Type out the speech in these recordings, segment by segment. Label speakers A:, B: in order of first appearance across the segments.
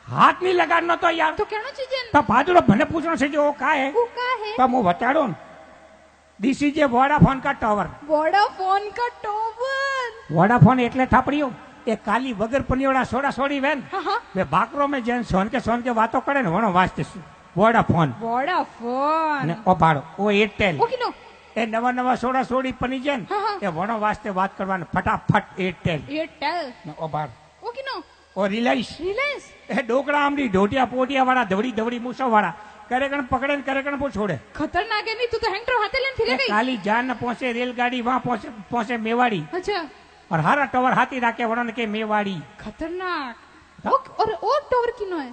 A: हाथ नहीं लगाना तो यार।
B: तो कहना चाहिए
A: तो भादुड़ो भने पूछना से जो का है
B: वो का है
A: तो मुंह बताड़ो दिस इज ए वोडाफोन का टावर।
B: वोडाफोन का टावर।
A: वोडाफोन एटले थापड़ियो ए काली वगर पनियोड़ा सोड़ा सोड़ी वेन
B: हाँ
A: वे बाकरो में जैन सोन के बातों करे ने वणो वास्ते वोडाफोन
B: वोडाफोन
A: ने ओ भाड़ो ओ एयरटेल
B: ओके नो
A: ए नवा सोड़ा सोड़ी पनी जैन
B: हाँ।
A: ए वणो वास्ते बात करवाने फटाफट एयरटेल
B: एयरटेल
A: ने ओ भाड़ो
B: ओके नो
A: ओ रिलायंस
B: रिलायंस
A: ए डोकड़ा आमरी ढोटिया पोटिया वाला दवड़ी मूसा वाला करेकण पकड़े करेकण को छोड़े।
B: खतरनाक है नहीं तू तो हैंगटर हाथे लेने फिरे गई।
A: काली जान न पहुंचे रेलगाड़ी वहां पहुंचे मेवाड़ी
B: अच्छा
A: और हरा टावर हाथी राके वणन के मेवाड़ी
B: खतरनाक और टावर किनो है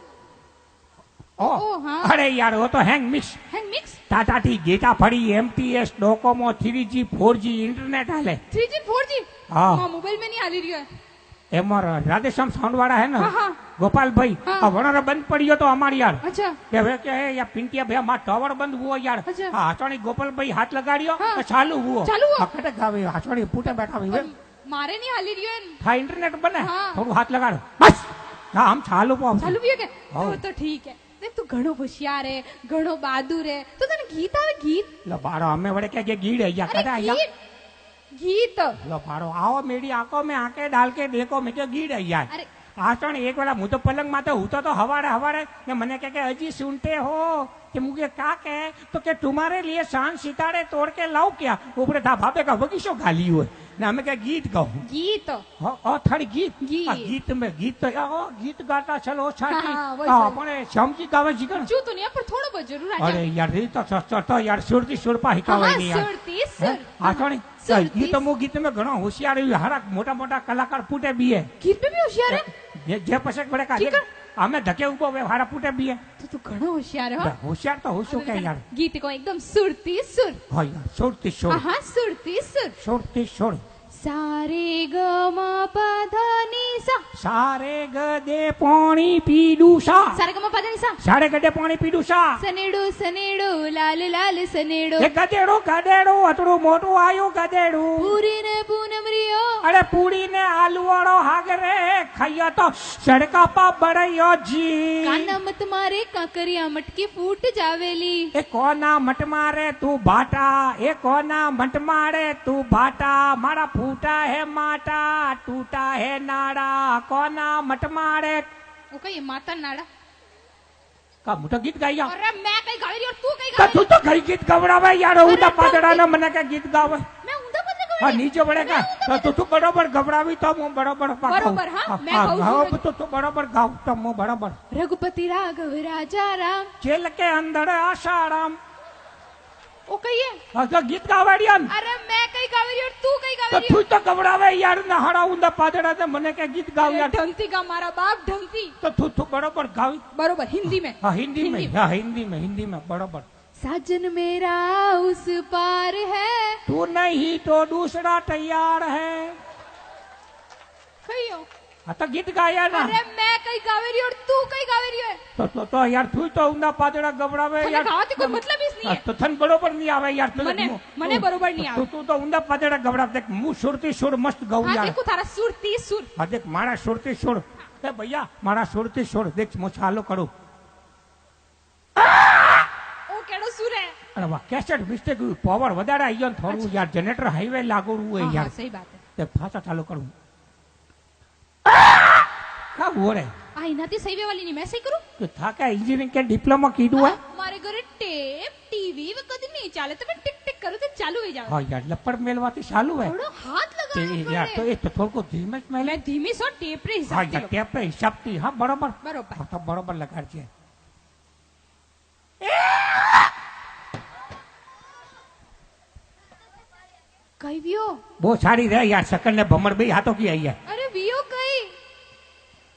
B: ओ हाँ
A: अरे यार वो तो हैंग
B: मिक्स
A: टाटा टी गेटा फड़ी MTS Docomo 3G 4G internet हाले
B: 3G 4G
A: हाँ
B: मोबाइल में नहीं हाली रही है
A: एमर राधेश्याम साउंड वाला है ना
B: हाँ।
A: गोपाल भाई
B: हाँ।
A: वणर बंद पड़ियो तो हमारी यार
B: अच्छा
A: के वे क्या है या पिंटिया भैया मां टावर बंद हुआ यार
B: अच्छा।
A: हाचवाणी गोपाल भाई हाथ लगाड़ियो
B: हाँ।
A: तो चालू हुआ
B: चालू
A: कटे गावे हाचवाणी पूटे बैठा हुई
B: मारे नहीं हाली रही है
A: था इंटरनेट बने
B: हाँ।
A: थोड़ा हाथ लगाड़ो बस ना हम चालू
B: भी है क्या
A: हाँ।
B: तो ठीक है देख तू घणो होशियार है घणो बहादुर है तो तने गीत आवे गीत
A: लो बारो हमें बड़े क्या गीड़ है या कदा या
B: गीत
A: लो बारो आओ मेरी आंखों में आंखें डाल के देखो मैं क्या गीड़ है यार
B: अरे
A: आसण एक वाला मुझे पलंग माते हूँ तो हवाड़े ने मने क्या अजी सुनते हो कि मुझे क्या कहे तो क्या तुम्हारे लिए शान सितारे तोड़ के लाओ क्या ऊपर था भापे का बगीचो गाली हुए ना हमें क्या गीत गाओ
B: गीत
A: थोड़ी गीत गीत तो गीत गाता चलो अपने श्यामजी गावे जी कर
B: जो तो नहीं पर थोड़ा बहुत जरूर
A: अरे यार ये तो यार सुरती सुरपा हिकावे नहीं यार
B: सुरती सुर
A: आसण ये तो मो गीत में घणो होशियार हरा मोटा कलाकार पूटे भी है
B: गीत में भी होशियार है
A: जे पसक बड़े का हमें धके उबो वे हारा पूटे भी है
B: तो तू घणो होशियार है
A: होशियार तो हो क्या यार
B: गीत को एकदम सुरती सुर
A: हाँ यार सुरती सुर
B: हाँ सुरती सुर
A: सुरती सुर
B: सारे ग म प ध नि सा
A: सारे गदे पानी पीडू सा
B: सारे ग म प ध नि सा
A: सारे गदे पानी पीडू सा
B: सनेडो सनेडो लाल लाल सनेडो
A: ए गदेड़ो अतड़ो मोटो आयो गदेड़ो
B: पूरी ने पूनम रियो
A: अरे पूरी ने आलू वाड़ो हागरे खाइया तो सड़का पा बड़यो जी
B: काना मत मारे काकरिया मटकी फूट जावेली
A: ए कोना मट मारे तू बाटा ए कोना मट मारे तू बाटा मारा फूटा है माटा टूटा है नाड़ा कोना मट मारे
B: वो कहीं माता नाड़ा
A: का मोटा गीत गाया
B: अरे मैं कहीं गावे रही और तू कहीं
A: का
B: गावे
A: तू तो कई गीत गवड़ावे यार उदा पादड़ा ना मने का गीत गावे
B: मैं उदा बदले गावे
A: हां नीचे बढ़ेगा तो तू बराबर घबरावी तो मु बराबर
B: बराबर हाँ मैं गाऊं
A: तो बराबर गाओ तो मु बराबर
B: रघुपति राघव राजा राम
A: जेल के अंदर आसाराम
B: ओ कहिए
A: तो गीत गावड़ियन
B: अरे मैं कहीं गावे रही और तू कहीं
A: तो
B: गावे रही
A: तू तो घबरावे यार ना हरा उदा पादड़ा ते मने के गीत गाव यार
B: ढंगती का मारा बाप ढंगती
A: तो तू बराबर गावी
B: बरोबर हिंदी में
A: हाँ हिंदी में बराबर
B: साजन मेरा उस पार है
A: तू नहीं तो दूसरा तैयार है
B: कहियो
A: हाँ तो गीत गाया ना
B: अरे मैं कहीं गावे रही और तू कहीं गावे रही है
A: तो यार तू तो उंदा पादड़ा घबरावे यार
B: गाती कोई मतलब ही नहीं है
A: तो थन बरोबर नहीं आवे यार
B: मने बरोबर नहीं आवे
A: तू तो उंदा पादड़ा घबरा देख मुंह सुरती सुर मस्त गाऊ
B: हाँ
A: यार
B: देखो थारा सुरती सुर
A: हाँ देख मारा सुरती सुर ए भैया मारा सुरती सुर देख मु चालू करू
B: ओ केड़ो सुर है
A: अरे वाह कैसेट मिस्टेक पावर वधारे आई गयो थोड़ू यार जनरेटर हाईवे लागू है यार
B: सही बात है
A: देख फासा चालू करू का हो रे
B: आ इनाती सही वाली नहीं मैं सही करूं
A: तो था क्या इंजीनियरिंग के डिप्लोमा कीधु है
B: मारे घरे टेप टीवी वो कदी नहीं चाले तो मैं टिक टिक करूं तो चालू हो जावे
A: हां यार लपड़ मेलवाती चालू है
B: थोड़ा हाथ लगा
A: यार तो ये तो थोड़ा को धीमे से मेले
B: मैं धीमी सो टेप रे
A: हां
B: हिसाब
A: यार टेप पे हिसाब थी हां बराबर
B: बराबर
A: हाँ, तो बराबर लगा छे
B: कई वियो
A: बहुत सारी रहे यार सकल ने भमर भी हाथों की आई है
B: अरे वियो कई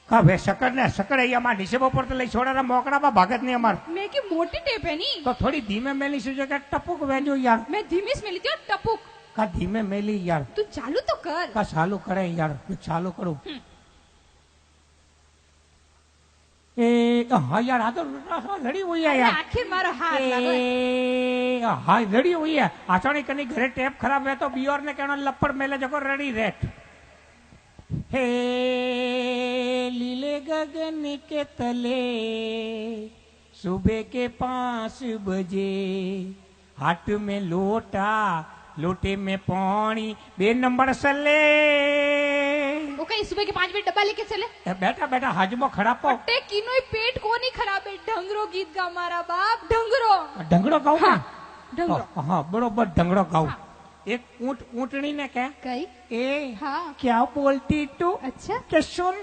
A: का वे सकड़ है हमार नीचे पर तो लई छोड़ा मोकड़ा बा भागत नहीं हमार
B: मैं की मोटी टेप है नी
A: तो थोड़ी धीमे मेली से जगह टपुक वेजो यार
B: मैं धीमी से मिली थी और टपुक
A: का धीमे मेली यार
B: तू चालू तो कर
A: का चालू करे यार तू चालू करो ए हाँ यार आ तो लड़ी हुई है यार
B: आखिर मारो हाथ लगा
A: हाँ लड़ी हुई है आसानी कनी घरे टेप खराब है तो बियोर ने कहना लपड़ मेले जको रेडी रेट हे लीले गगन के तले सुबह के 5 बजे हाथ में लोटा लोटे में पानी 2 नंबर सले
B: वो कहीं सुबह के 5 बजे डब्बा लेके चले
A: બેટા બેટા હાજમો ખરાબ પાવ
B: અટે કીનોય પેટ કોની ખરાબ હે ઢંગરો ગીત ગા મારા બાપ ઢંગરો
A: ઢંગડો ગાઉં
B: હા
A: ને
B: ઢંગરો
A: હા બરોબર ઢંગડો ગાઉં એક ઊંટણી ને કે
B: કઈ
A: ए
B: हाँ
A: क्या बोलती तू
B: अच्छा
A: कि सुन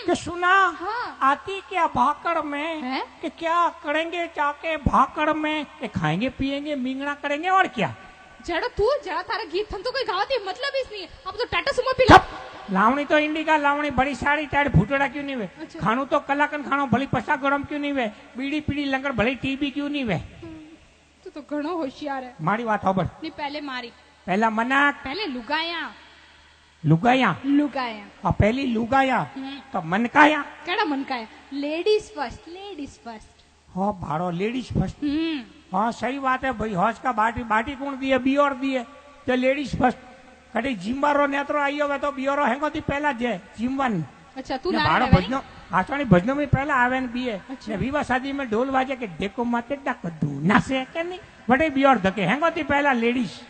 A: कि सुना
B: हाँ।
A: आती क्या भाकड़ में
B: हैं?
A: कि क्या करेंगे जाके भाकड़ में कि खाएंगे पिएंगे मिंगना करेंगे और क्या
B: जड़ा तू जड़ा तारा गीत थन तो कोई गावती मतलब ही नहीं अब तो टाटा सुमो पिला
A: छप लावणी तो इंडिका लावणी बड़ी साड़ी टाइट फूटड़ा क्यों नहीं वे
B: अच्छा।
A: खानू तो कलाकन खानो भली पसा गरम क्यों नहीं वे बीड़ी पीड़ी लंगर भली टीबी क्यों नहीं वे
B: तू तो घणो होशियार है
A: मारी बात होबर
B: नहीं पहले मारी
A: पहला मनाक
B: पहले लुगाया
A: लुगाया
B: लुगाया
A: और पहली लुगाया तो मनकाया
B: केड़ा मन का है लेडीज फर्स्ट
A: हाँ भाड़ो लेडीज फर्स्ट हाँ सही बात है भाई हौस का बाटी बाटी कौन दिए बियोर दिए तो लेडीज फर्स्ट कटी जिम्बारो नेत्रो आइयो वे तो बियोरो हेंगो थी पहला जे जिम्बानी
B: अच्छा तू
A: ने
B: ना
A: भाड़ो
B: रहवे
A: भजनो आसानी भजनो में पहला आवे ने बीए
B: अच्छा।
A: ने विवाह शादी में ढोल वाजे के डेको माते डाक दू नासे के नहीं बड़े बियोर धके हेंगो थी पहला लेडीज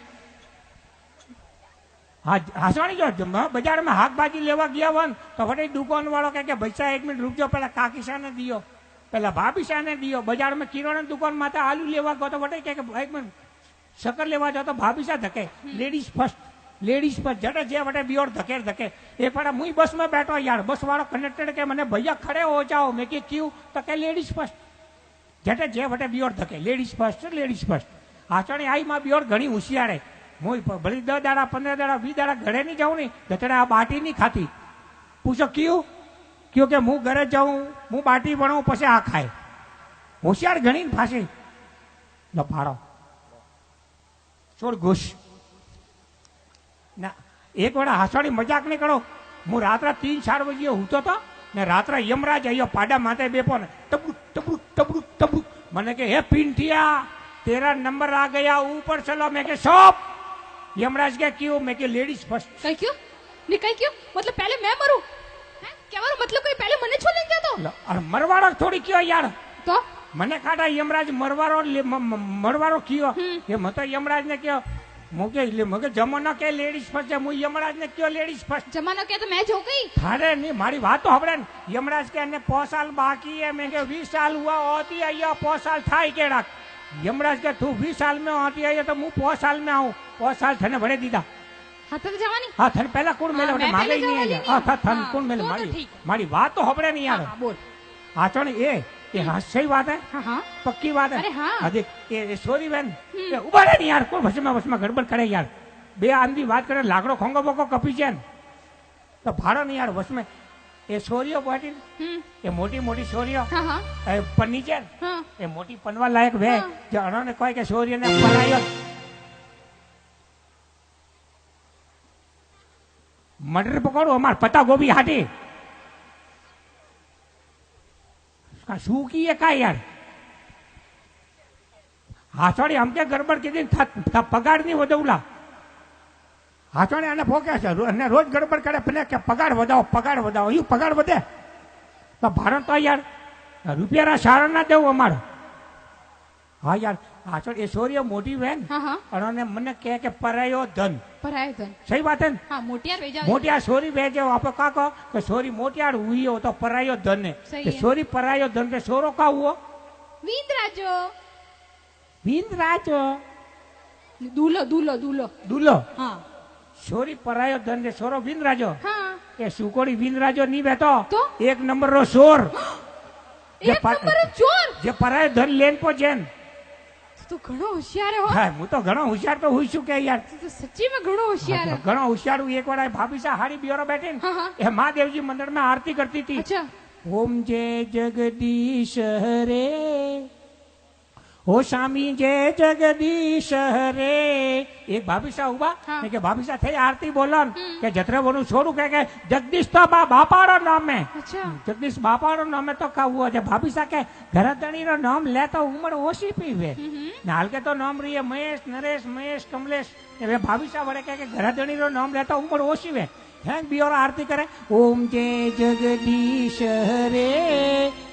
A: हाँ हसवानी जो बाजार में हाथ बाजी लेवा गया वन तो वटे दुकान वालों के भैसा 1 मिनट रुक जाओ पहला काकीशा ने दियो पहला भाभीशा ने दियो बाजार में किराना दुकान माते आलू लेवा गयो तो वटे के 1 मिनट शक्कर लेवा जाओ तो भाभीशा धके लेडीज फर्स्ट जटे जे वटे बियोर धके एक बार मुई बस में बैठो यार बस वालों कनेक्टेड के मैंने भैया खड़े हो जाओ मैं कि क्यों तो के लेडीज फर्स्ट जटे जे वटे बियोर धके लेडीज फर्स्ट आचरणी आई मां बियोर घणी होशियार है मुई भली 10 दाड़ा 15 दाड़ा 20 दाड़ा घरे नहीं जाऊं नहीं दतड़े आ बाटी नहीं खाती पूछो क्यों क्योंकि मु घरे जाऊं मु बाटी बनाऊं पछे आ खाए होशियार घणी फांसी लो फाड़ो छोड़ घुस ना एक वाड़ा हासवाड़ी मजाक नहीं करो मु रात्रा 3-4 बजे हूतो तो ने रात्रा यमराज आयो पाडा माथे बेपो ने टबड़ू मने के हे पिंठिया तेरा नंबर आ गया ऊपर चलो मैं के शॉप यमराज क्या क्यों मैं के लेडीज फर्स्ट
B: कहीं क्यों नहीं कहीं क्यों मतलब पहले मैं मरूं हैं क्या मारो मतलब कोई पहले मने छोड़ लेंगे तो
A: अरे मरवाड़ो थोड़ी क्यों यार
B: तो
A: मने काटा यमराज मरवाड़ो क्यों ये मत यमराज ने क्यों मुके जमाना के लेडीज फर्स्ट है मु यमराज ने क्यों लेडीज फर्स्ट
B: जमाना क्या तो मैं जो गई
A: थारे नहीं मारी बात तो हबड़े यमराज के ने 5 साल बाकी है मैं के 20 साल हुआ होती है या 5 साल थाई केड़ा यमराज के तू 20 साल में होती है तो मु 5 साल में आऊं 5 साल थने भरे दीदा
B: हाँ तो जवानी
A: हाँ थने पहला कौन मेले
B: मैं
A: मागे ही
B: पहले
A: नहीं है
B: जवानी
A: हाँ
B: नहीं।
A: थन
B: हाँ,
A: कौन मेले
B: तो
A: मारी
B: ठीक है।
A: मारी बात तो हबड़े नहीं यार
B: हाँ, बोल
A: आचरण ये हाँ सही बात है
B: हाँ हाँ
A: पक्की बात है
B: अरे हाँ।
A: देख ये सॉरी बहन उभा रहे नहीं यार कोई बस में गड़बड़ करे यार बे आंधी बात करे लाकड़ो खोंगो बोको कपी जाए तो भाड़ो नहीं यार बस में ये सोरियो पाटी ये मोटी सोरियो
B: हाँ हाँ
A: पन्नी है
B: हाँ
A: ये मोटी पनवा लायक वे
B: हाँ।
A: जो उन्होंने कहा कि सोरियो ने पढ़ाई मटर पकड़ो हमार पत्ता गोभी हाटी उसका सूखी है का यार हाथोड़ी हमके गड़बड़ के दिन पगार नहीं वधौला हाथोड़ी आने फोके છે અને રોજ ગડબડ કરે પેલે કે પગાર વધાવો ઈ પગાર વધે તો ભારત તો યાર રૂપિયાના સારા ના દેવું અમારે હા યાર હાથોડ એ સોરીઓ મોટી બેન
B: हाँ हाँ
A: અને મને કહે કે પરાયો ધન
B: परायो धन
A: સહી વાત है
B: हाँ मोटियार भेजा
A: મોટિયા સોરી ભેજો આપણે કાકો કે સોરી મોટિયાર હુઈયો તો પરાયો ધન ને
B: સહી
A: કે
B: હે.
A: સોરી પરાયો ધન કે સોરો કા હુઓ
B: वींद्राजो
A: વિંદરાજો
B: दूलो दूलो दूलो
A: દુલો
B: हाँ
A: સોરી પરાયો ધન ને સોરો વિંદરાજો
B: हाँ
A: એ સુકોડી વિંદરાજો નહીં બેઠો
B: તો?
A: 1 નંબર નો સોર જે
B: एक नंबर चोर
A: જે પરાયો ધન લેન પો જેન
B: तू तो घणो होशियार है हो
A: હા હું તો ઘણો હોશિયાર તો હુઈ છું કે યાર
B: तू तो सच्ची में घणो होशियार है
A: ઘણો હોશિયાર હું એક વાર ભાભી સા હાડી बियोरो बैठे
B: हाँ हाँ
A: એ महादेवजी मंदिर में आरती करती थी
B: अच्छा
A: ओम जय जगदीश हरे ओ स्वामी जय जगदीश हरे एक भाभी सा हुआ
B: हाँ।
A: કે ભાભી सा થઈ આરતી બોલન કે જત્રે બોલું છોડું કે જગદીશ તો બાપારો નામ હે
B: अच्छा
A: જગદીશ બાપારો નામ હે તો કા હુआ છે ભાભી सा કે ઘરધણી રો નામ લે તો ઉમર ઓછી પીવે ને હાલ કે તો નામ રહીએ મહેશ નરેશ મહેશ કમલેશ એ ભાભી सा વડે કે ઘરધણી રો નામ લે તો ઉમર ઓછી વે थैंक बी और आरती करे ओम जय जगदीश हरे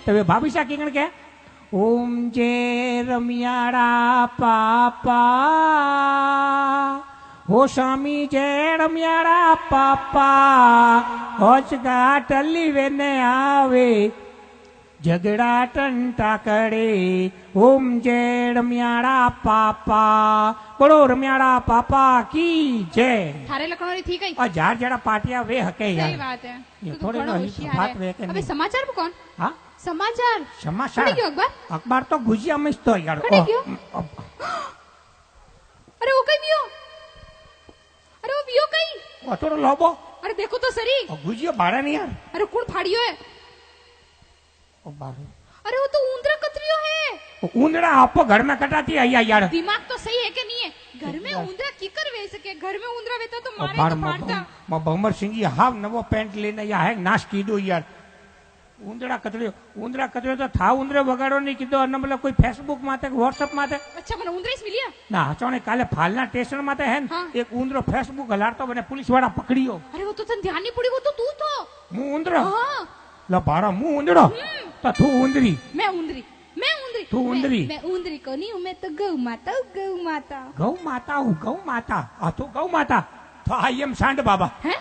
A: तबे भाभी सा किंगण के ओम जय रमियाड़ा पापा हो स्वामी जय रमियाड़ा पापा होचगा टली वेने आवे झगड़ा टंटा करे ओम जय रमियाड़ा पापा बोलो रमियाड़ा पापा की जय
B: थारे लखनऊ थी गई
A: और जार जरा पाटिया वे हके यार
B: सही बात है
A: ये
B: तू तो
A: थोड़े
B: घणो
A: नो
B: होशियार
A: बात
B: है।
A: वे के
B: अबे
A: नहीं।
B: समाचार में कौन
A: हाँ
B: समाचार
A: समाचार
B: पढ़ी गयो अखबार
A: अखबार तो गुजिया में तो यार
B: पढ़ी गयो
A: ओ,
B: अरे वो कई वियो अरे वो वियो कई
A: ओ थोड़ो लोबो
B: अरे देखो तो सरी
A: और गुजिया बाड़ा नहीं यार
B: अरे कौन फाड़ियो है
A: ओ बाड़ा
B: अरे वो तो ऊंदरा कतरियो है
A: वो ऊंदड़ा आपको घर में कटाती है यार
B: दिमाग तो सही है कि नहीं है घर में ऊंदरा कीकर वे सके घर में ऊंदरा वेता तो मारे
A: बार
B: तो फाड़ता
A: भमर सिंह जी हाव नवो पेंट लेने या है नाश कीधो यार ऊंदड़ा कतरियो तो था ऊंदरे वगाड़ो नहीं कीधो अने मतलब कोई फेसबुक माते व्हाट्सएप माते
B: अच्छा મને ઊંદરા મિલ્યા
A: ना हचोने काले फालना स्टेशन माते है
B: हाँ।
A: एक ऊंदरो फेसबुक हलाड़तो बने पुलिस वाला पकड़ियो
B: अरे वो तो तन ध्यान नहीं पड़ी वो तो तू तो
A: मु ऊंदरो
B: हाँ
A: ला बारा मु ऊंदड़ो तो तू ऊंदरी
B: मैं ऊंदरी
A: तू ऊंदरी
B: मैं ऊंदरी को नहीं हूँ मैं तो गौ माता हूँ गौ माता
A: गौ माता तू गौ माता तो आई एम सांड बाबा
B: हैं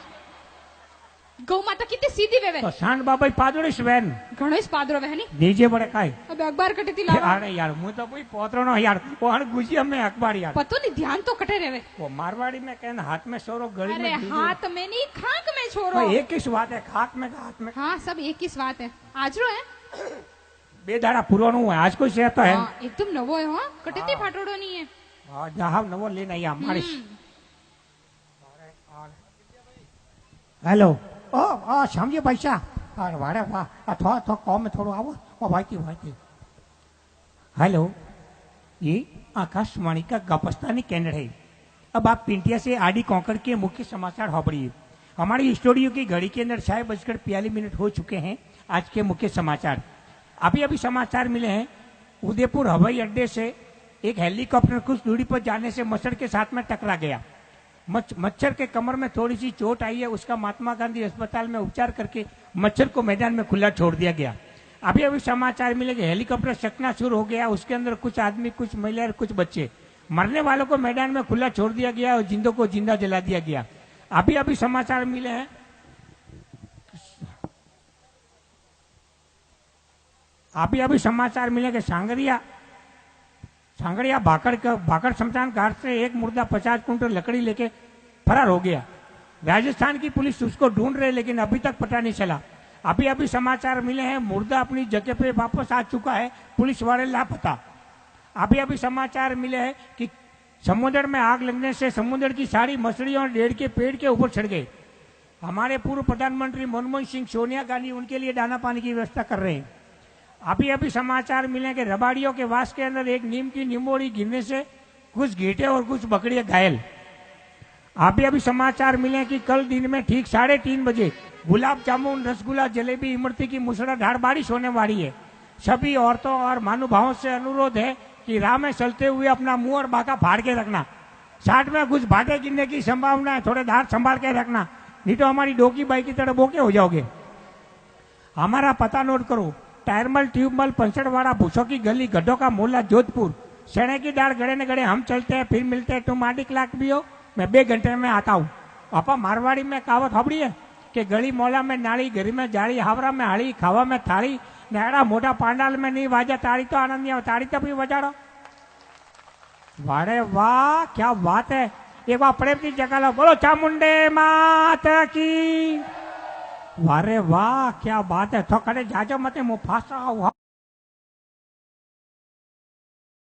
B: गौ माता कितनी सीधी वेवे
A: तो सांड बाबा पादोड़ी स्वेन
B: घणो इस पादरो वे नहीं
A: नीचे बड़े काय
B: अब अखबार कटती लावा
A: अरे यार मु तो कोई पोतरो नो यार वो हर गुजिया में अखबार यार
B: पतो नहीं ध्यान तो कटे रेवे
A: वो मारवाड़ी में कहना हाथ में सोरो गली
B: अरे
A: में दीजो।
B: हाथ में नहीं खाक में छोरो
A: वो एक ही बात है खाक में का हाथ में
B: हाँ सब एक ही बात है आज रो है
A: बे दाड़ा पुरानो है आज कोई शहर तो है
B: हाँ, एकदम नवो है हाँ कटती फाटोड़ो नहीं है
A: हाँ जहाँ नवो लेना या मारिश हेलो ओ ओ समझे पैसा अरे वाड़े वाह थोड़ा थोड़ा कॉम में थोड़ा आओ ओ भाई थी हेलो ये आकाशवाणी का गपस्तानी केंद्र है अब आप पिंटिया से आडी कोंकण के मुख्य समाचार हो पड़िए हमारी स्टूडियो की घड़ी के अंदर 6:42 हो चुके हैं आज के मुख्य समाचार अभी अभी समाचार मिले हैं उदयपुर हवाई अड्डे से एक हेलीकॉप्टर कुछ दूरी पर जाने से मच्छर के साथ में टकरा गया मच्छर के कमर में थोड़ी सी चोट आई है उसका महात्मा गांधी अस्पताल में उपचार करके मच्छर को मैदान में खुला छोड़ दिया गया अभी अभी समाचार मिले कि हेलीकॉप्टर चकनाचूर हो गया उसके अंदर कुछ आदमी कुछ महिलाएं कुछ बच्चे मरने वालों को मैदान में खुला छोड़ दिया गया और जिंदों को जिंदा जला दिया गया अभी अभी समाचार मिले हैं अभी अभी समाचार मिले कि सांगड़िया भाकड़ शमशान घाट से एक मुर्दा 50 कुंटल लकड़ी लेके फरार हो गया राजस्थान की पुलिस उसको ढूंढ रही लेकिन अभी तक पता नहीं चला अभी अभी समाचार मिले हैं मुर्दा अपनी जगह पे वापस आ चुका है पुलिस वाले लापता अभी अभी समाचार मिले हैं कि समुद्र में आग लगने से समुद्र की सारी मछलियां और डेढ़ के पेड़ के ऊपर चढ़ गए हमारे पूर्व प्रधानमंत्री मनमोहन सिंह सोनिया गांधी उनके लिए दाना पानी की व्यवस्था कर रहे हैं अभी अभी समाचार मिले कि रबाड़ियों के वास के अंदर एक नीम की निमोड़ी गिरने से कुछ गीटे और कुछ बकरियां घायल अभी अभी समाचार मिले कि कल दिन में ठीक 3:30 बजे गुलाब जामुन रसगुल्ला जलेबी इमरती की मूसलाधार बारिश होने वाली है सभी औरतों और महानुभावों से अनुरोध है कि राह में चलते हुए अपना मुंह और बाका फाड़ के रखना साथ में कुछ भाटे गिरने की संभावना है थोड़े धार संभाल के रखना नहीं तो हमारी डोकी बाई की तरह बोके हो जाओगे हमारा पता नोट करो टायरमल ट्यूबमल पंचड़वाड़ा भूसों की गली गड्ढों का मोहल्ला जोधपुर चने की दाल गड़े न गड़े हम चलते हैं फिर मिलते हैं तुम आधी क्लाक भी हो मैं 2 घंटे में आता हूँ अपा मारवाड़ी में कहावत हबड़ी है कि गली मोहल्ला में नाली घरी में जाड़ी हावरा में हाड़ी खावा में थाली नेड़ा मोटा पांडाल में नहीं वाजा ताड़ी तो आनंद नहीं ताड़ी तो भी बजाड़ो वाड़े वाह क्या बात है एक बार प्रेम की जगह लो बोलो चामुंडे माता की वारे वाह क्या बात है तो करे जाजो मते मुफासा